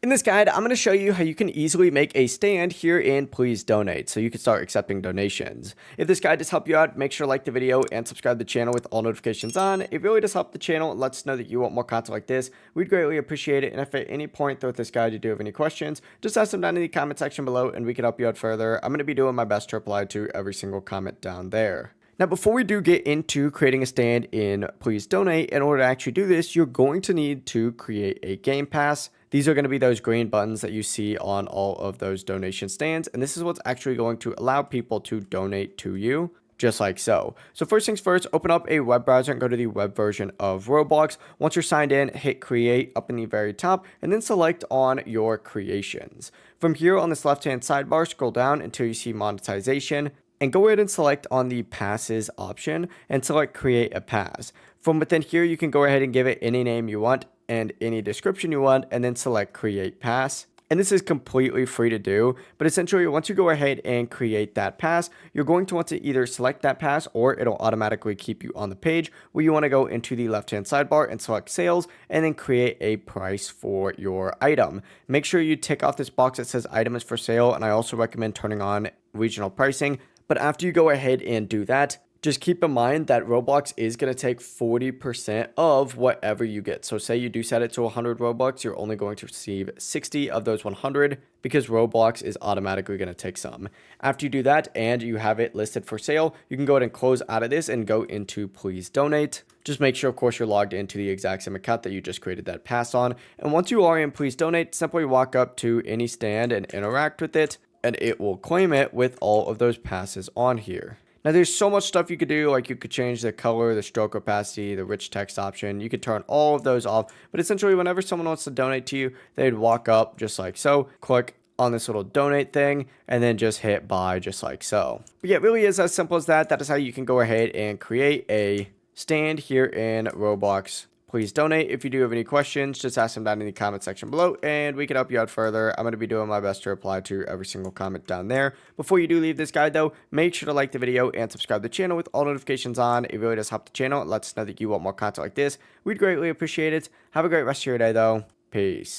In this guide, I'm going to show you how you can easily make a stand here in Please Donate so you can start accepting donations. If this guide does help you out, make sure to like the video and subscribe to the channel with all notifications on. It really does help the channel and lets us know that you want more content like this. We'd greatly appreciate it, and if at any point throughout this guide you do have any questions, just ask them down in the comment section below and we can help you out further. I'm going to be doing my best to reply to every single comment down there. Now, before we do get into creating a stand in Please Donate, in order to actually do this, you're going to need to create a game pass. These are going to be those green buttons that you see on all of those donation stands, and this is what's actually going to allow people to donate to you, just like so. So first things first, open up a web browser and go to the web version of Roblox. Once you're signed in, hit create up in the very top, and then select on your creations. From here on this left-hand sidebar, scroll down until you see monetization, and go ahead and select on the passes option and select create a pass. From within here, you can go ahead and give it any name you want and any description you want, and then select create pass. And this is completely free to do, but essentially once you go ahead and create that pass, you're going to want to either select that pass or it'll automatically keep you on the page where you want to go into the left hand sidebar and select sales and then create a price for your item. Make sure you tick off this box that says item is for sale, and I also recommend turning on regional pricing. But after you go ahead and do that, just keep in mind that Roblox is going to take 40% of whatever you get. So say you do set it to 100 Robux, you're only going to receive 60 of those 100 because Roblox is automatically going to take some. After you do that and you have it listed for sale, you can go ahead and close out of this and go into Please Donate. Just make sure, of course, you're logged into the exact same account that you just created that pass on. And once you are in Please Donate, simply walk up to any stand and interact with it, and it will claim it with all of those passes on here. Now, there's so much stuff you could do, like you could change the color, the stroke opacity, the rich text option. You could turn all of those off, but essentially whenever someone wants to donate to you, they'd walk up just like so, click on this little donate thing, and then just hit buy just like so. But yeah, it really is as simple as that. That is how you can go ahead and create a stand here in Roblox. Please donate. If you do have any questions, just ask them down in the comment section below and we can help you out further. I'm going to be doing my best to reply to every single comment down there. Before you do leave this guide though, make sure to like the video and subscribe to the channel with all notifications on. It really does help the channel. It lets us know that you want more content like this. We'd greatly appreciate it. Have a great rest of your day though. Peace.